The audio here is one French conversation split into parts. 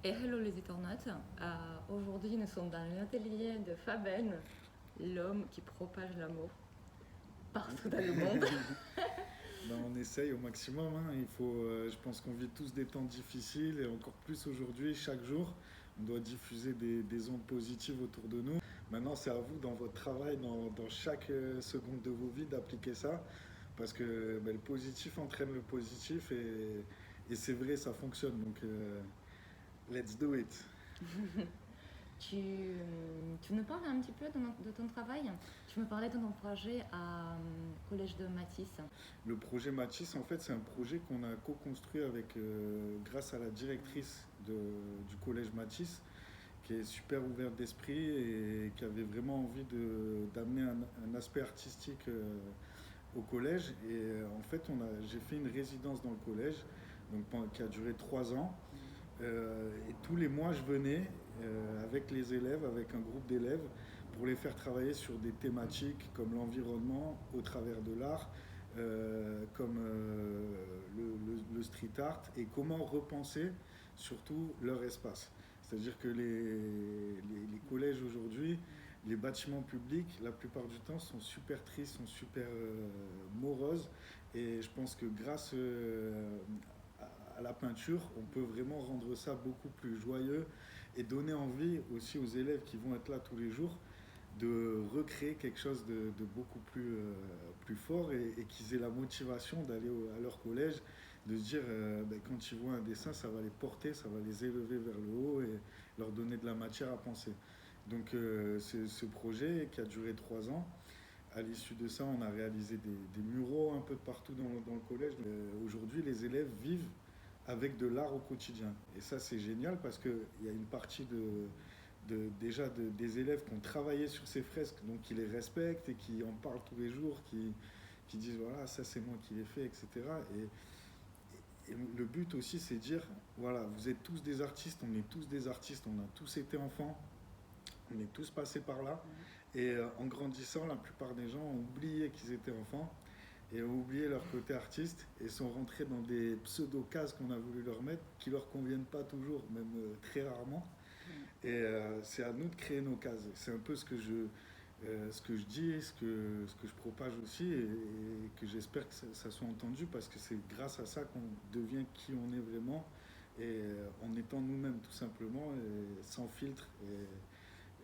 Et hello les internautes, aujourd'hui nous sommes dans l'atelier de Faben, l'homme qui propage l'amour partout dans le monde. Ben, on essaye au maximum, hein. Je pense qu'on vit tous des temps difficiles et encore plus aujourd'hui, chaque jour, on doit diffuser des ondes positives autour de nous. Maintenant, c'est à vous, dans votre travail, dans chaque seconde de vos vies, d'appliquer ça, parce que ben, le positif entraîne le positif et c'est vrai, ça fonctionne. Donc, let's do it. Tu, tu nous parles un petit peu de ton travail. Tu me parlais de ton projet Collège de Matisse. Le projet Matisse, en fait, c'est un projet qu'on a co-construit grâce à la directrice du collège Matisse, qui est super ouverte d'esprit et qui avait vraiment envie d'amener un aspect artistique au collège. En fait, j'ai fait une résidence dans le collège, qui a duré 3 ans. Et tous les mois, je venais avec les élèves, avec un groupe d'élèves, pour les faire travailler sur des thématiques comme l'environnement au travers de l'art, comme le street art, et comment repenser surtout leur espace. C'est-à-dire que les collèges aujourd'hui, les bâtiments publics, la plupart du temps, sont super tristes, sont super moroses. Et je pense que grâce à la peinture, on peut vraiment rendre ça beaucoup plus joyeux et donner envie aussi aux élèves qui vont être là tous les jours de recréer quelque chose de beaucoup plus fort et qu'ils aient la motivation d'aller à leur collège, de se dire ben, quand ils voient un dessin, ça va les porter, ça va les élever vers le haut et leur donner de la matière à penser. Donc c'est ce projet qui a duré 3 ans. À l'issue de ça, on a réalisé des muraux un peu de partout dans le collège. Aujourd'hui, les élèves vivent avec de l'art au quotidien. Et ça, c'est génial parce qu'il y a une partie des élèves qui ont travaillé sur ces fresques, donc qui les respectent et qui en parlent tous les jours, qui disent voilà, ça c'est moi qui l'ai fait, etc. Et le but aussi, c'est de dire voilà, vous êtes tous des artistes, on est tous des artistes, on a tous été enfants, on est tous passés par là. Et en grandissant, la plupart des gens ont oublié qu'ils étaient enfants et ont oublié leur côté artiste et sont rentrés dans des pseudo-cases qu'on a voulu leur mettre qui leur conviennent pas toujours, même très rarement. Et c'est à nous de créer nos cases. C'est un peu ce que je dis, ce que je propage aussi et que j'espère que ça soit entendu parce que c'est grâce à ça qu'on devient qui on est vraiment et en étant nous-mêmes tout simplement et sans filtre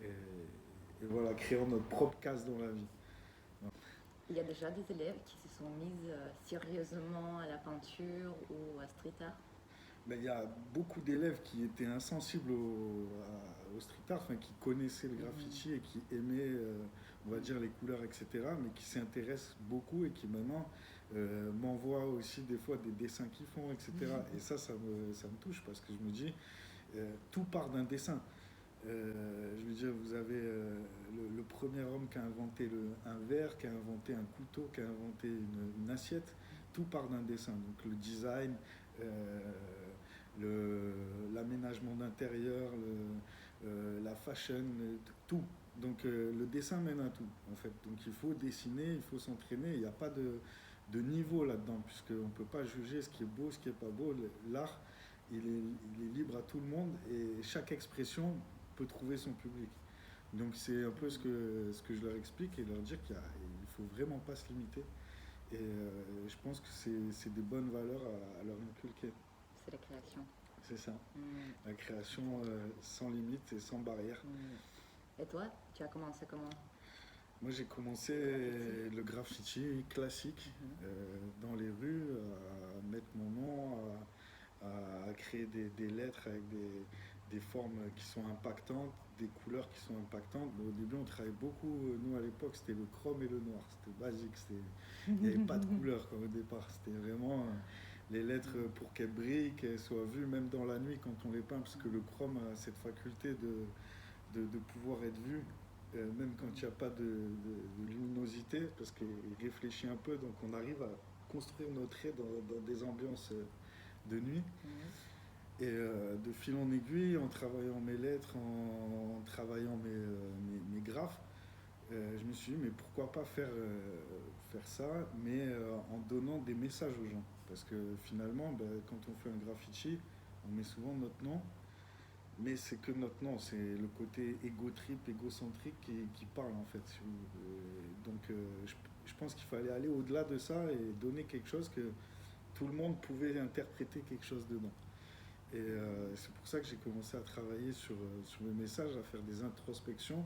et voilà, créant notre propre case dans la vie. Il y a déjà des élèves qui se sont mis sérieusement à la peinture ou à street art. Ben, il y a beaucoup d'élèves qui étaient insensibles au street art, enfin, qui connaissaient le graffiti et qui aimaient, on va dire, les couleurs, etc., mais qui s'intéressent beaucoup et qui maintenant m'envoient aussi des fois des dessins qu'ils font, etc. Et ça me touche parce que je me dis, tout part d'un dessin. Je veux dire, vous avez le premier homme qui a inventé un verre, qui a inventé un couteau, qui a inventé une assiette. Tout part d'un dessin. Donc le design, l'aménagement d'intérieur, la fashion, tout. Donc le dessin mène à tout, en fait. Donc il faut dessiner, il faut s'entraîner. Il n'y a pas de niveau là-dedans, puisqu'on ne peut pas juger ce qui est beau, ce qui n'est pas beau. L'art, il est libre à tout le monde et chaque expression peut trouver son public. Donc c'est un peu ce que je leur explique et leur dire qu'il ne faut vraiment pas se limiter. Et je pense que c'est des bonnes valeurs à leur inculquer. C'est la création. C'est ça. La création sans limite et sans barrière. Et toi, tu as commencé comment? Moi j'ai commencé le graffiti classique dans les rues, à mettre mon nom, à créer des lettres avec des formes qui sont impactantes, des couleurs qui sont impactantes. Au début, on travaillait beaucoup, nous à l'époque, c'était le chrome et le noir, c'était basique, il n'y avait pas de couleur au départ, c'était vraiment les lettres pour qu'elles brillent, qu'elles soient vues même dans la nuit quand on les peint, parce que le chrome a cette faculté de pouvoir être vu. Même quand il n'y a pas de luminosité, parce qu'il réfléchit un peu, donc on arrive à construire nos traits dans des ambiances de nuit. Et de fil en aiguille, en travaillant mes lettres, en travaillant mes graphes, je me suis dit, mais pourquoi pas faire ça, mais en donnant des messages aux gens. Parce que finalement, ben, quand on fait un graffiti, on met souvent notre nom. Mais c'est que notre nom, c'est le côté égo-trip, égocentrique qui parle en fait. Donc je pense qu'il fallait aller au-delà de ça et donner quelque chose que tout le monde pouvait interpréter quelque chose dedans. Et c'est pour ça que j'ai commencé à travailler sur mes messages, à faire des introspections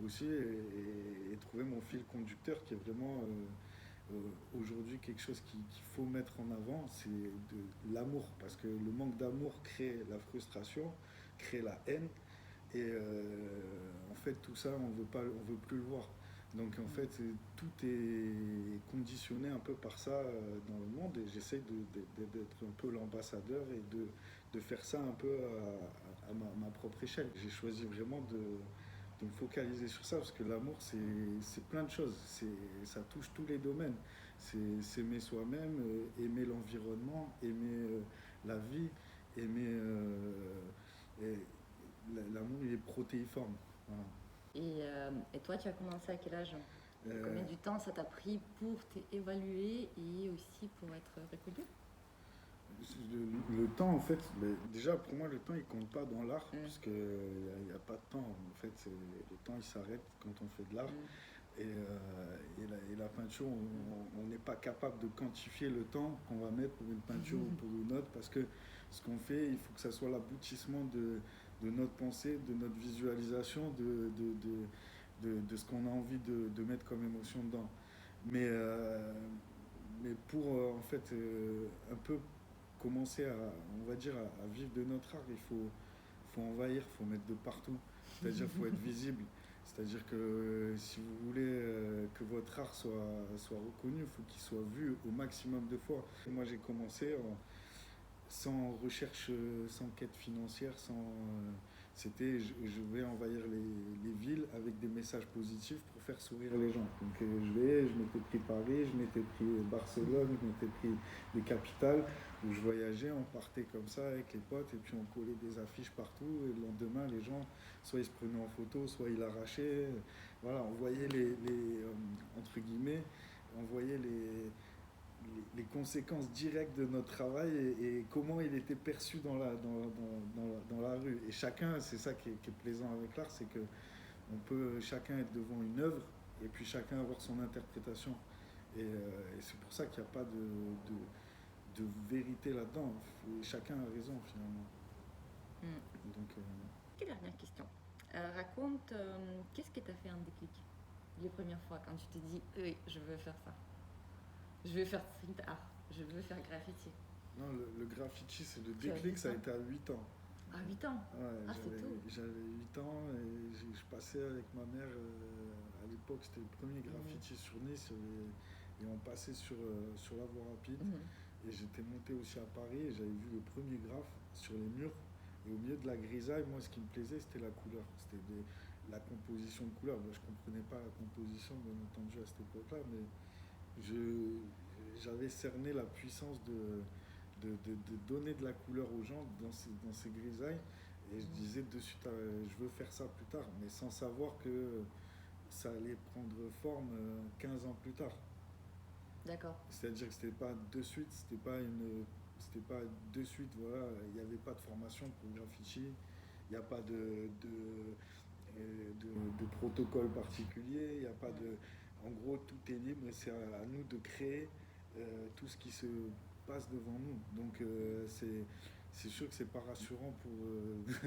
aussi et trouver mon fil conducteur qui est vraiment aujourd'hui quelque chose qu'il faut mettre en avant, c'est de l'amour. Parce que le manque d'amour crée la frustration, crée la haine. Et en fait, tout ça, on veut plus le voir. Donc en fait, tout est conditionné un peu par ça dans le monde et j'essaie d'être un peu l'ambassadeur et de faire ça un peu à ma propre échelle. J'ai choisi vraiment de me focaliser sur ça parce que l'amour, c'est plein de choses. Ça touche tous les domaines. C'est s'aimer soi-même, aimer l'environnement, aimer la vie, aimer... et l'amour, il est protéiforme. Voilà. Et toi, tu as commencé à quel âge? Combien Euh, de temps ça t'a pris pour t'évaluer et aussi pour être reconnu? le temps, en fait, déjà pour moi, le temps il compte pas dans l'art, Mm. parce qu'il n'y a pas de temps. En fait, le temps il s'arrête quand on fait de l'art. Mm. Et la peinture, on n'est pas capable de quantifier le temps qu'on va mettre pour une peinture ou pour une autre, parce que ce qu'on fait, il faut que ça soit l'aboutissement de notre pensée, de notre visualisation, de ce qu'on a envie de mettre comme émotion dedans. Mais, mais pour en fait un peu commencer à, on va dire, à vivre de notre art, faut envahir, il faut mettre de partout. C'est-à-dire qu'il faut être visible. C'est-à-dire que si vous voulez que votre art soit reconnu, il faut qu'il soit vu au maximum de fois. Moi, j'ai commencé sans recherche, sans quête financière, c'était je vais envahir les villes avec des messages positifs pour faire sourire les gens. Donc je m'étais pris Paris, je m'étais pris Barcelone, je m'étais pris des capitales où je voyageais, on partait comme ça avec les potes et puis on collait des affiches partout et le lendemain les gens soit ils se prenaient en photo, soit ils l'arrachaient. Voilà, on voyait entre guillemets, on voyait les conséquences directes de notre travail et comment il était perçu dans la rue. Et chacun, c'est ça qui est plaisant avec l'art, c'est que on peut chacun être devant une œuvre et puis chacun avoir son interprétation. Et c'est pour ça qu'il n'y a pas de vérité là-dedans. Chacun a raison finalement. Mm. Donc, Et dernière question. Raconte, qu'est-ce qui t'a fait un déclic les premières fois quand tu t'es dit, oui, je veux faire ça. Je vais faire street art. Je veux faire graffiti. non, le graffiti, c'est le Tu as déclic, dit ça a ça été à 8 ans. à 8 ans. Ouais, Ah, c'est tout. j'avais 8 ans et je passais avec ma mère, à l'époque c'était le premier graffiti sur Nice et on passait sur la voie rapide Mhm. et j'étais monté aussi à Paris et j'avais vu le premier graphe sur les murs et au milieu de la grisaille, moi ce qui me plaisait c'était la couleur, la composition de couleurs. Moi, je comprenais pas la composition bien entendu à cette époque-là mais je, j'avais cerné la puissance de donner de la couleur aux gens dans ces grisailles. Et je disais de suite, je veux faire ça plus tard, mais sans savoir que ça allait prendre forme 15 ans plus tard. D'accord. C'est-à-dire que c'était pas de suite, c'était pas de suite, voilà, il n'y avait pas de formation pour le graffiti, il n'y a pas de protocole particulier, il n'y a pas de... En gros, tout est libre et c'est à nous de créer tout ce qui se passe devant nous. Donc c'est sûr que c'est pas rassurant pour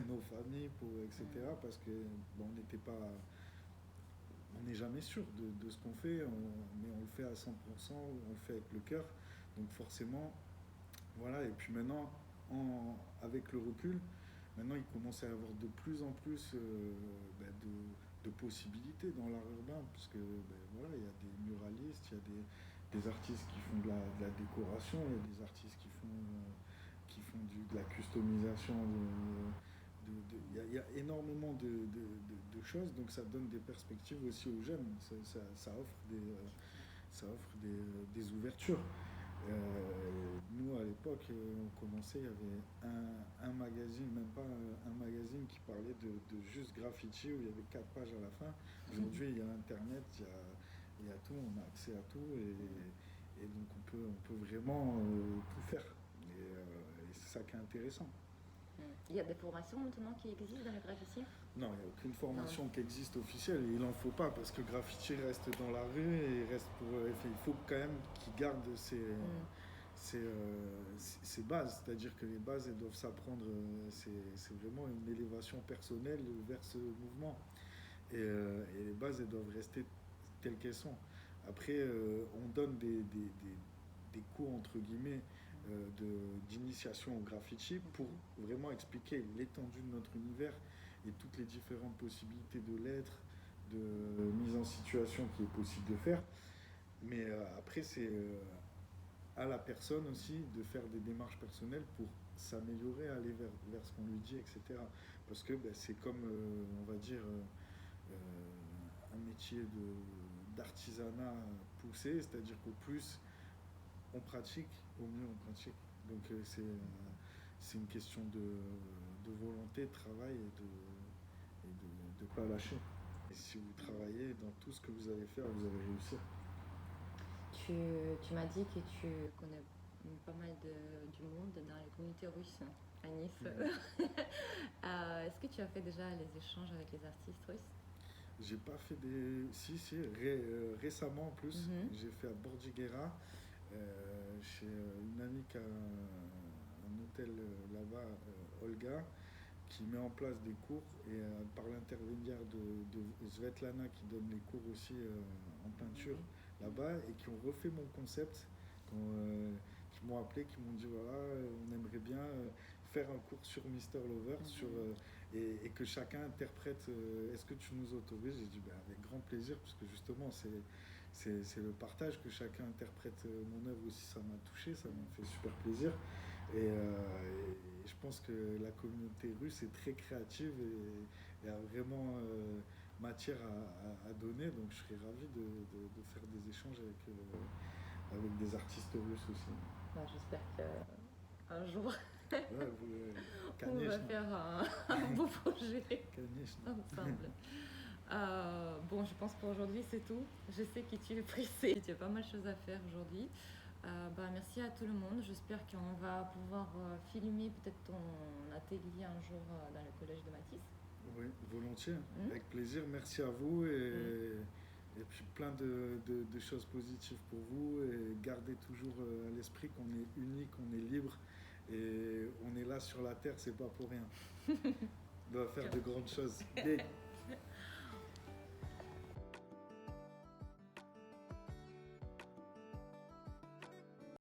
nos familles, etc. Parce que bon, on n'était pas... On n'est jamais sûr de ce qu'on fait, mais on le fait à 100%, on le fait avec le cœur. Donc forcément, voilà. Et puis maintenant, avec le recul, maintenant, il commence à y avoir de plus en plus de possibilités dans l'art urbain, parce que voilà, il y a des muralistes, il y a des artistes qui font de la décoration, il y a des artistes qui font de la customisation. Il y a énormément de choses, donc ça donne des perspectives aussi aux jeunes. Ça offre des ouvertures. Nous, à l'époque, on commençait, il y avait un magazine, même pas un magazine qui parlait de juste graffiti, où il y avait 4 pages à la fin. Aujourd'hui, il y a Internet, il y a tout, on a accès à tout, et donc on peut vraiment tout faire. Et c'est ça qui est intéressant. Il y a des formations maintenant qui existent dans le graffiti? Non, il n'y a aucune formation qui existe officielle et il n'en faut pas parce que graffiti reste dans la rue et reste pour. Enfin, il faut quand même qu'il garde ses bases. C'est-à-dire que les bases, elles doivent s'apprendre. C'est vraiment une élévation personnelle vers ce mouvement. Et les bases, elles doivent rester telles qu'elles sont. Après, on donne des cours, entre guillemets, d'initiation au graffiti pour vraiment expliquer l'étendue de notre univers et toutes les différentes possibilités de lettres, de mise en situation qui est possible de faire. Mais après, c'est à la personne aussi de faire des démarches personnelles pour s'améliorer, aller vers ce qu'on lui dit, etc. Parce que ben, c'est comme, on va dire, un métier d'artisanat poussé, c'est-à-dire qu'au plus on pratique, au mieux on pratique. Donc c'est une question de volonté, de travail et de ne pas lâcher. Et si vous travaillez dans tout ce que vous allez faire, vous allez réussir. Tu m'as dit que tu connais pas mal du monde dans les communautés russes à Nice. Est-ce que tu as fait déjà les échanges avec les artistes russes? J'ai pas fait des. Si, récemment en plus, j'ai fait à Bordighera, chez une amie qui a un hôtel là-bas, Olga, qui met en place des cours et par l'intermédiaire de Svetlana qui donne les cours aussi en peinture là-bas et qui ont refait mon concept, qui m'ont appelé, qui m'ont dit voilà, on aimerait bien faire un cours sur Mister Lover et que chacun interprète. Est-ce que tu nous autorises? J'ai dit ben, avec grand plaisir, parce que justement c'est le partage, que chacun interprète mon œuvre aussi, ça m'a touché, ça m'a fait super plaisir. Et je pense que la communauté russe est très créative et a vraiment matière à donner. Donc je serais ravi de faire des échanges avec des artistes russes aussi. Bah, j'espère qu'un jour, on va faire un beau projet ensemble. Bon, je pense qu'aujourd'hui c'est tout. Je sais que tu es pressé. Tu as pas mal de choses à faire aujourd'hui. Merci à tout le monde. J'espère qu'on va pouvoir filmer peut-être ton atelier un jour dans le collège de Matisse. Oui, volontiers, avec plaisir. Merci à vous et puis plein de choses positives pour vous et gardez toujours à l'esprit qu'on est unique, on est libre et on est là sur la terre, c'est pas pour rien. On doit faire de grandes choses.